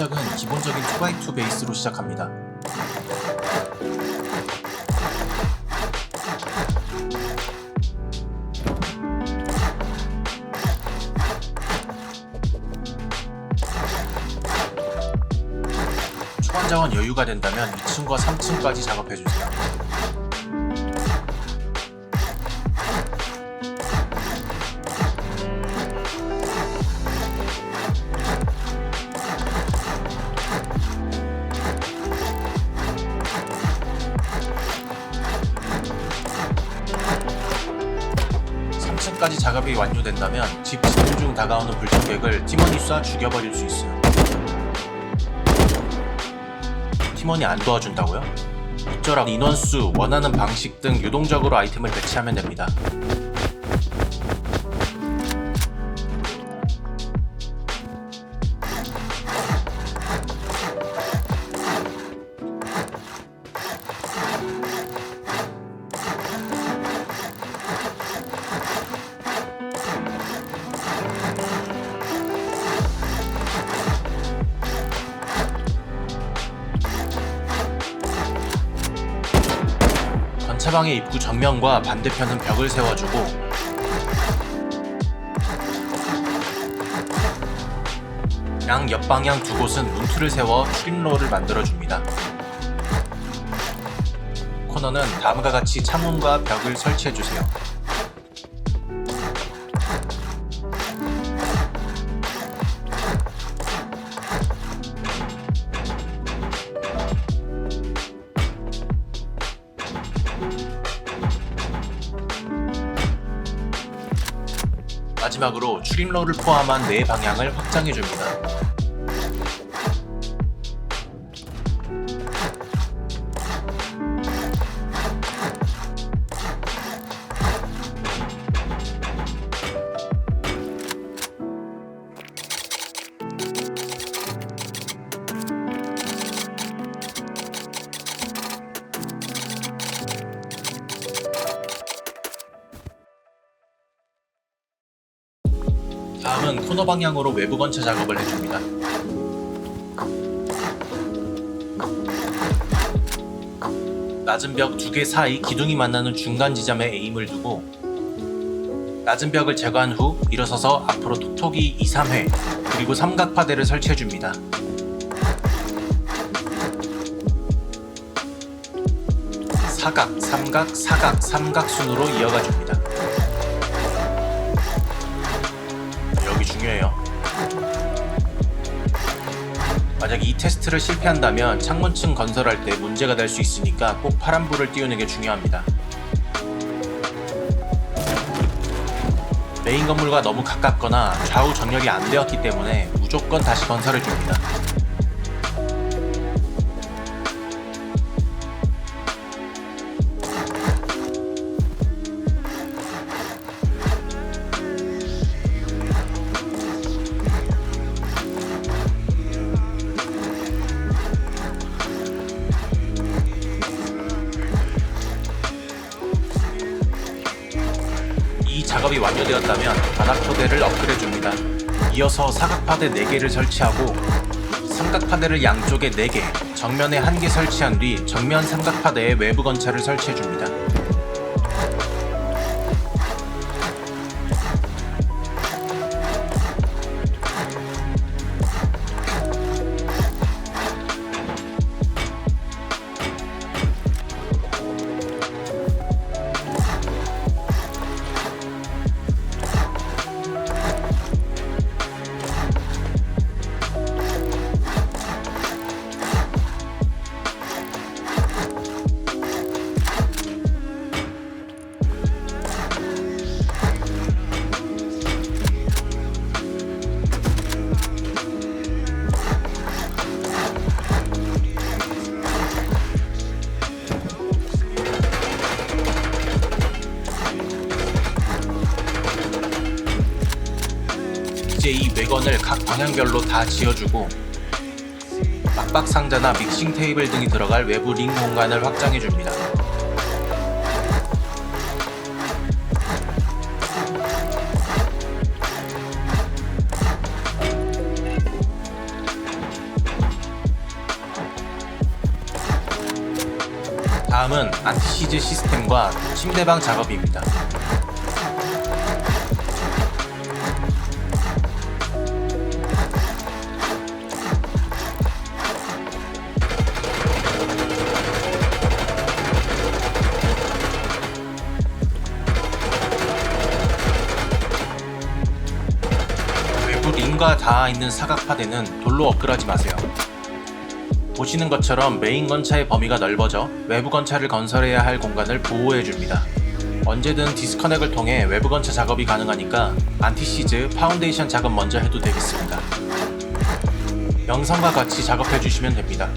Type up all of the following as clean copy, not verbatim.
시작은 기본적인 2x2 베이스로 시작합니다. 초반 자원 여유가 된다면 2층과 3층까지 작업해주세요. 까지 작업이 완료된다면 집 지붕 중 다가오는 불청객을 팀원이 쏴 죽여버릴 수 있어요. 팀원이 안 도와준다고요? 어쩌라고 인원수, 원하는 방식 등 유동적으로 아이템을 배치하면 됩니다. 전차방의 입구 정면과 반대편은 벽을 세워주고 양 옆방향 두 곳은 문틀을 세워 출입로를 만들어줍니다. 코너는 다음과 같이 창문과 벽을 설치해주세요. 마지막으로 출입로를 포함한 4방향을 확장해줍니다. 다음은 코너 방향으로 외부 건차 작업을 해줍니다. 낮은 벽 2개 사이 기둥이 만나는 중간 지점에 에임을 두고 낮은 벽을 제거한 후 일어서서 앞으로 톡톡이 2, 3회 그리고 삼각파대를 설치해줍니다. 사각, 삼각, 사각, 삼각 순으로 이어가줍니다. 중요해요. 만약 이 테스트를 실패한다면 창문층 건설할 때 문제가 될 수 있으니까 꼭 파란불을 띄우는 게 중요합니다. 메인 건물과 너무 가깝거나 좌우 정렬이 안 되었기 때문에 무조건 다시 건설해 줍니다. 작업이 완료되었다면 바닥 토대를 업그레이드줍니다. 이어서 사각파대 4개를 설치하고 삼각파대를 양쪽에 4개, 정면에 1개 설치한 뒤 정면 삼각파대에 외부 건차를 설치해줍니다. 이제 이 외건을 각 방향별로 다 지어주고 막박 상자나 믹싱 테이블 등이 들어갈 외부 링 공간을 확장해줍니다. 다음은 안티시즈 시스템과 침대방 작업입니다. 외부 링과 닿아 있는 사각파대는 돌로 업그레이드하지 마세요. 보시는 것처럼 메인 건차의 범위가 넓어져 외부 건차를 건설해야 할 공간을 보호해줍니다. 언제든 디스커넥을 통해 외부 건차 작업이 가능하니까 안티시즈 파운데이션 작업 먼저 해도 되겠습니다. 영상과 같이 작업해주시면 됩니다.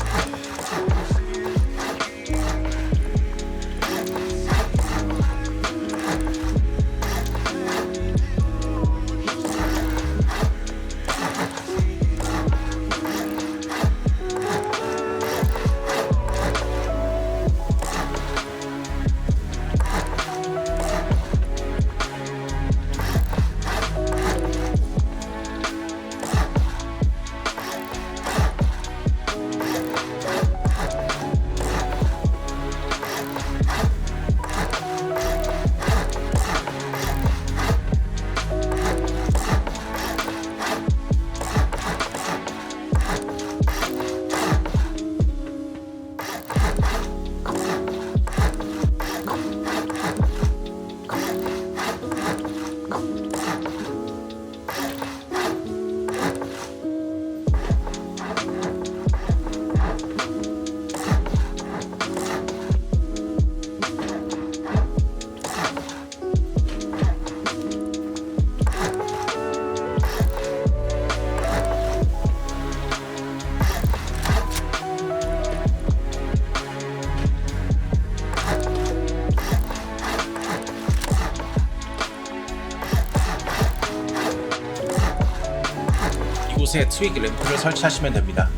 이곳에 트윅 램프를 설치하시면 됩니다.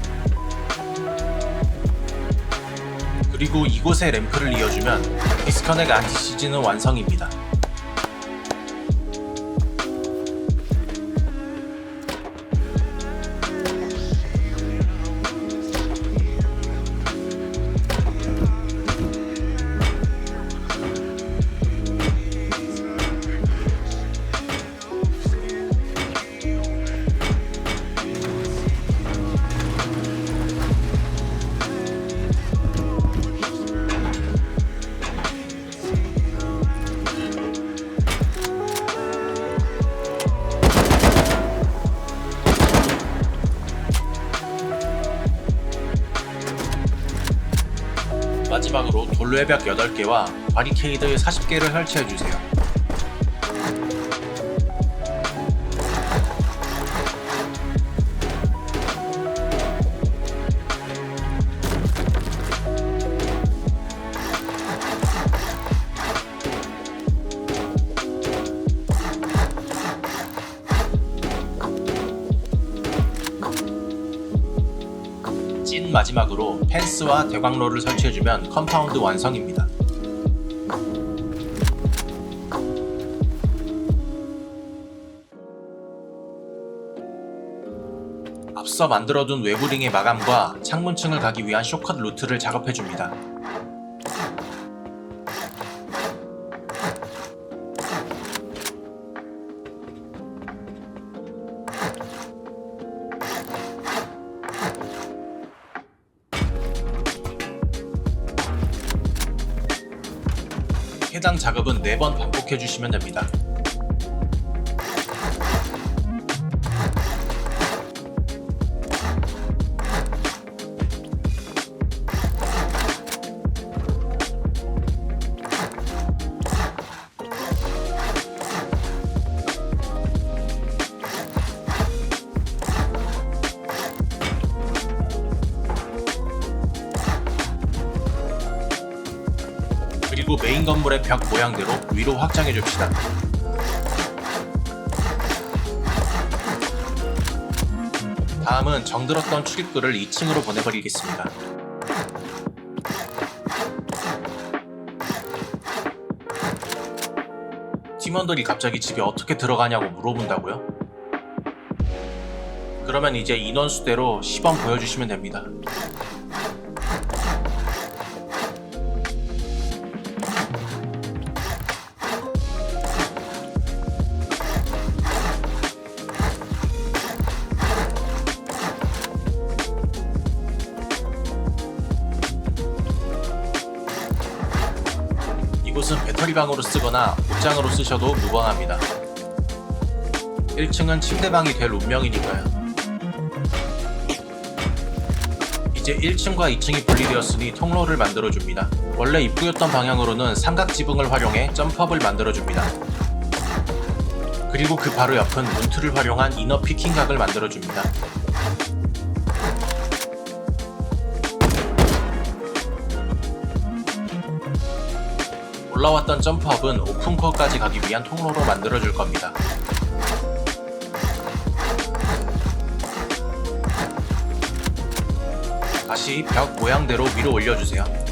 그리고 이곳에 램프를 이어주면 디스커넥 안티시즈는 완성입니다. 마지막으로 돌외벽 8개와 바리케이드 40개를 설치해주세요. 찐 마지막으로 펜스와 대광로를 설치해주면 컴파운드 완성입니다. 앞서 만들어둔 외부링의 마감과 창문층을 가기 위한 쇼컷 루트를 작업해줍니다. 해당 작업은 4번 반복해주시면 됩니다. 그리고 메인 건물의 벽 모양대로 위로 확장해 줍시다. 다음은 정들었던 출입구를 2층으로 보내버리겠습니다. 팀원들이 갑자기 집에 어떻게 들어가냐고 물어본다고요? 그러면 이제 인원수대로 시범 보여주시면 됩니다. 이곳은 배터리방으로 쓰거나 옷장으로 쓰셔도 무방합니다. 1층은 침대방이 될 운명이니까요. 이제 1층과 2층이 분리되었으니 통로를 만들어줍니다. 원래 입구였던 방향으로는 삼각 지붕을 활용해 점프업을 만들어줍니다. 그리고 그 바로 옆은 문틀을 활용한 이너 피킹각을 만들어줍니다. 올라왔던 점프업은 오픈코어까지 가기 위한 통로로 만들어줄 겁니다. 다시 벽 모양대로 위로 올려주세요.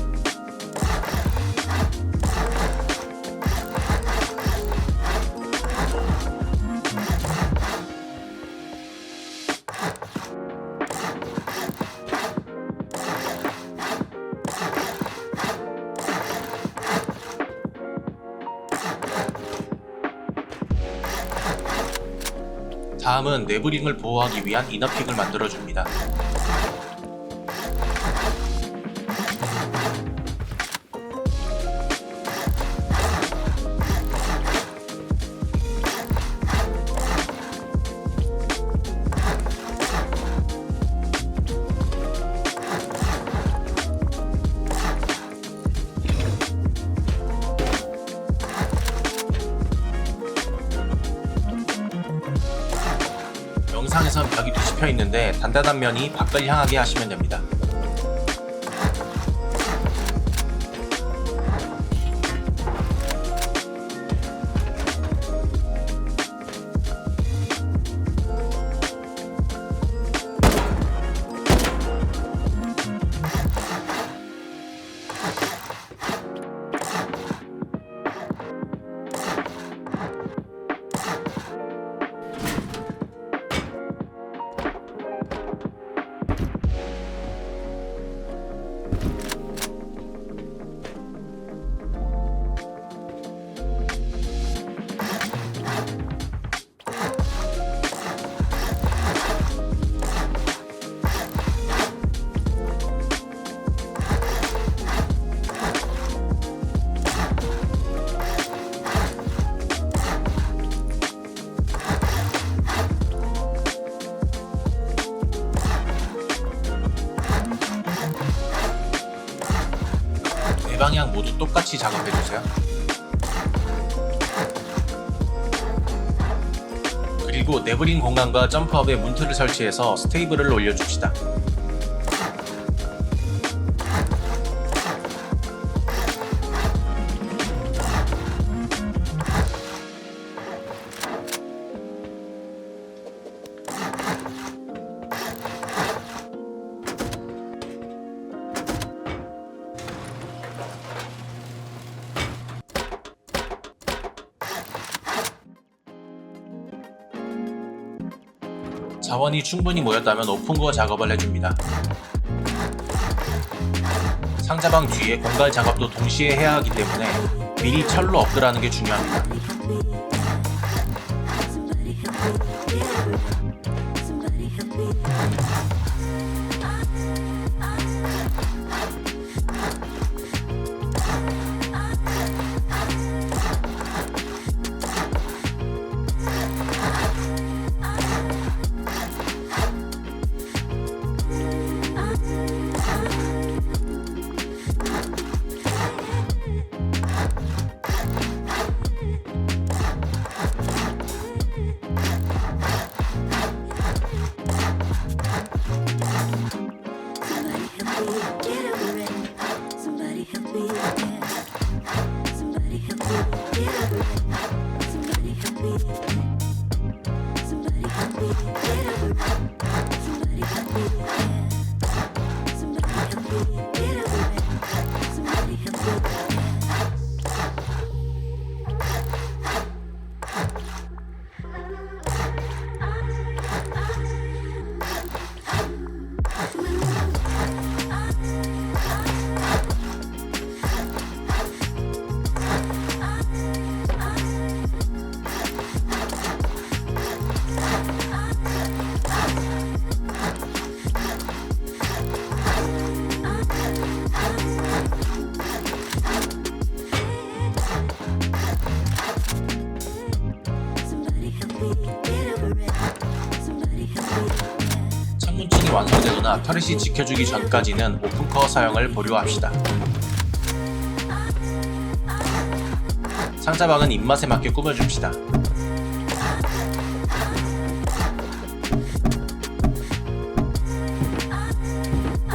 다음은 내부링을 보호하기 위한 이너픽을 만들어줍니다. 영상에선 벽이 뒤집혀 있는데 단단한 면이 밖을 향하게 하시면 됩니다. 네 방향 모두 똑같이 작업해주세요. 그리고 내부링 공간과 점프업에 문틀을 설치해서 스테이블을 올려줍시다. 자원이 충분히 모였다면 오픈코어 작업을 해줍니다. 상자방 뒤에 공갈 작업도 동시에 해야 하기 때문에 미리 철로 업그라는 게 중요합니다. 그러나 터렛이 지켜주기 전까지는 오픈커어 사용을 보류합시다. 상자방은 입맛에 맞게 꾸며줍시다.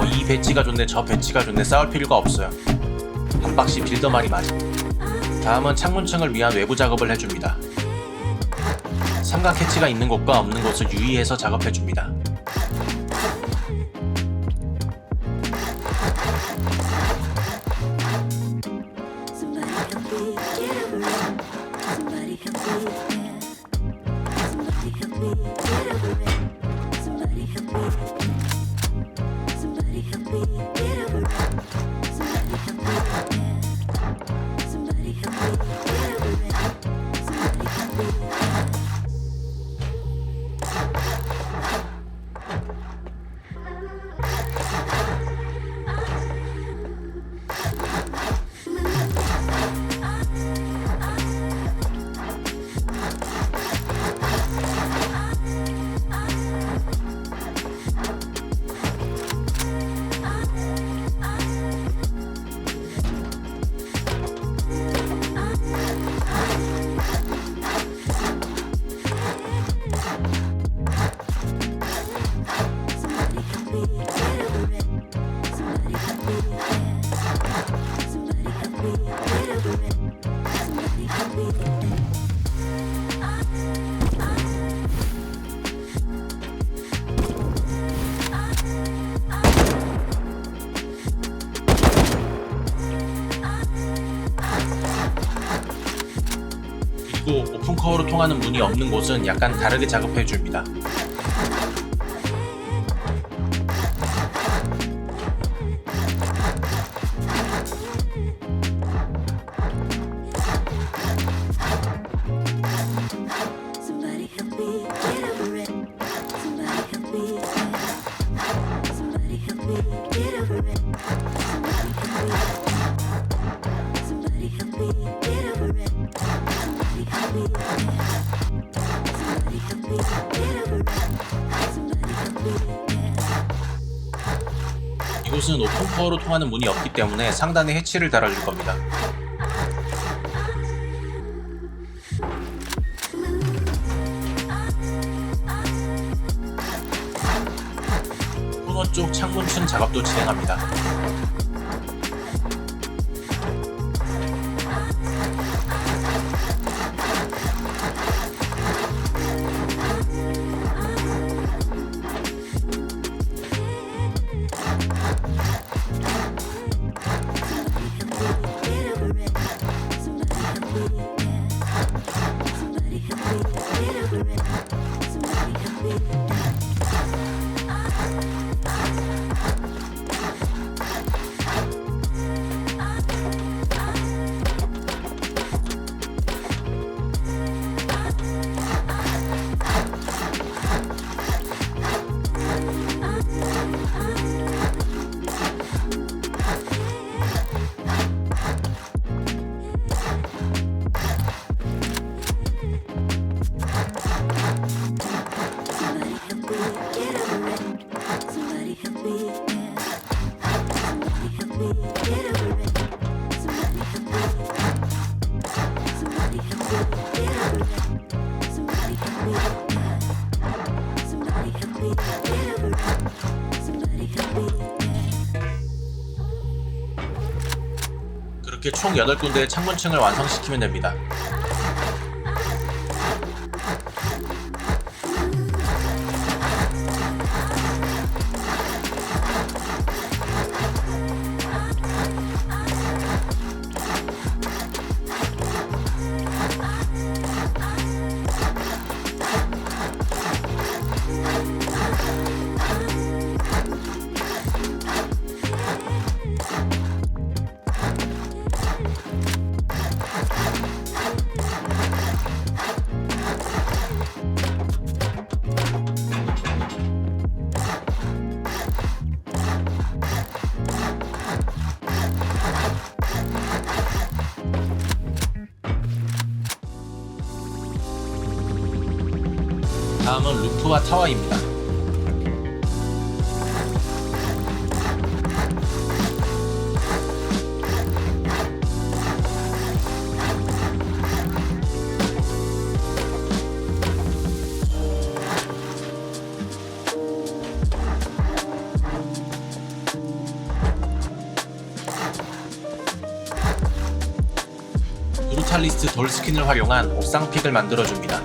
이 배치가 좋네 저 배치가 좋네 싸울 필요가 없어요. 박박씨 빌더말이 맞아. 다음은 창문층을 위한 외부 작업을 해줍니다. 삼각 해치가 있는 곳과 없는 곳을 유의해서 작업해줍니다. 그리고 오픈커어로 통하는 문이 없는 곳은 약간 다르게 작업해줍니다. 이곳은 오픈코어로 통하는 문이 없기 때문에 상단에 해치를 달아줄 겁니다. 코너 쪽 창문층 작업도 진행합니다. 그렇게 총 8군데의 창문층을 완성시키면 됩니다. 다음은 루프와 타워입니다. 뮤탈리스트 돌 스킨을 활용한 옥상 픽을 만들어줍니다.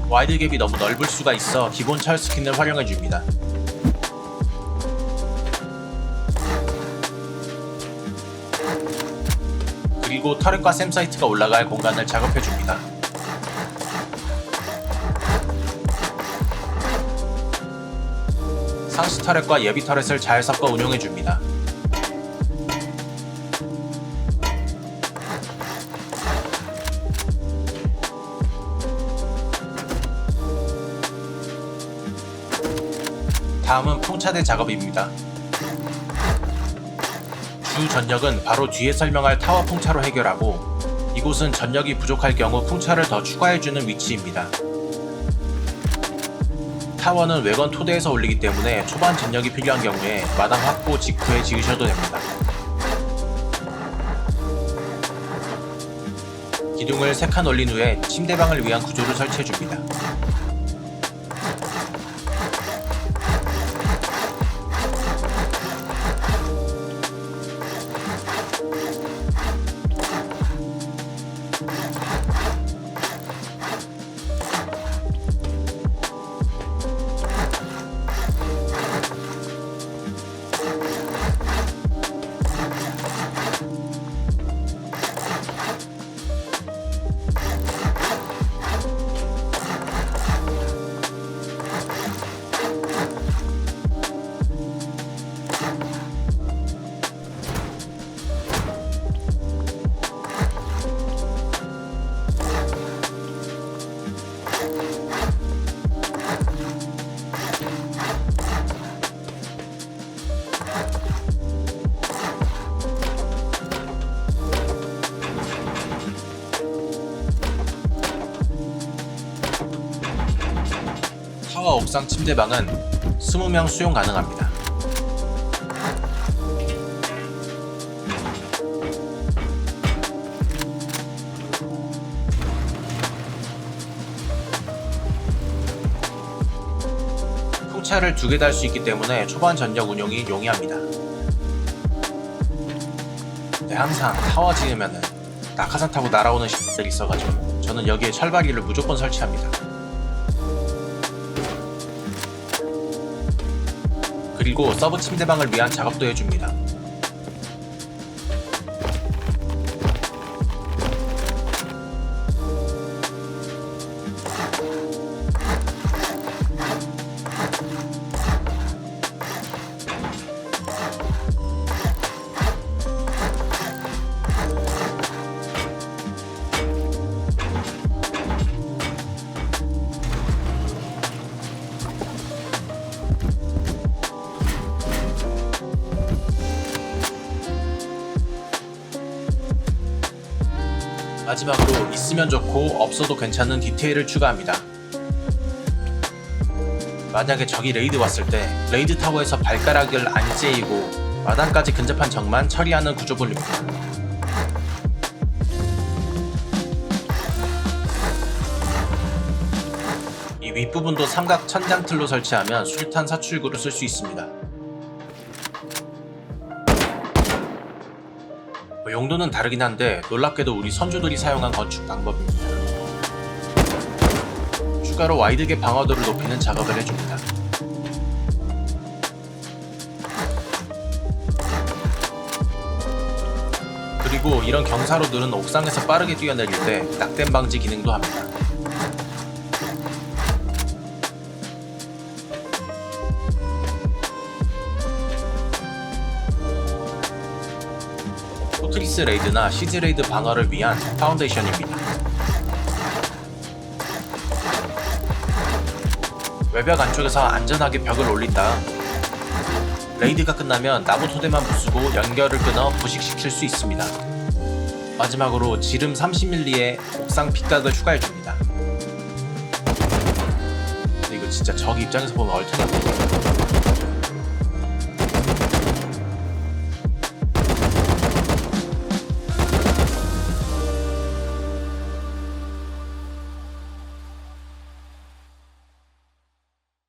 와이드 갭이 너무 넓을 수가 있어 기본 철 스킨을 활용해줍니다. 그리고 터렛과 샘사이트가 올라갈 공간을 작업해줍니다. 상시 터렛과 예비 터렛을 잘 섞어 운용해줍니다. 다음은 풍차대 작업입니다. 주 전력은 바로 뒤에 설명할 타워 풍차로 해결하고, 이곳은 전력이 부족할 경우 풍차를 더 추가해주는 위치입니다. 타워는 외건 토대에서 올리기 때문에 초반 전력이 필요한 경우에 마당 확보 직후에 지으셔도 됩니다. 기둥을 3칸 올린 후에 침대방을 위한 구조를 설치해줍니다. 타워 옥상 침대방은 20명 수용 가능합니다. 풍차를 2개 달 수 있기 때문에 초반 전력 운용이 용이합니다. 근데 항상 타워 지으면은 낙하산 타고 날아오는 X들이 있어가지고 저는 여기에 철발이를 무조건 설치합니다. 그리고 서브 침대방을 위한 작업도 해줍니다. 마지막으로 있으면 좋고 없어도 괜찮은 디테일을 추가합니다. 만약에 적이 레이드 왔을 때 레이드 타워에서 발가락을 안 째이고 마당까지 근접한 적만 처리하는 구조물입니다. 이 윗부분도 삼각 천장 틀로 설치하면 수류탄 사출구를 쓸 수 있습니다. 용도는 다르긴 한데 놀랍게도 우리 선조들이 사용한 건축 방법입니다. 추가로 와이드갭 방어도를 높이는 작업을 해줍니다. 그리고 이런 경사로들은 옥상에서 빠르게 뛰어내릴 때 낙댐 방지 기능도 합니다. 포트리스 레이드나 시즈 레이드 방어를 위한 파운데이션입니다. 외벽 안쪽에서 안전하게 벽을 올린 다음 레이드가 끝나면 나무 토대만 부수고 연결을 끊어 부식시킬 수 있습니다. 마지막으로 지름 30mm의 옥상 핏각을 추가해줍니다. 근데 이거 진짜 적 입장에서 보면 얼탱합니다.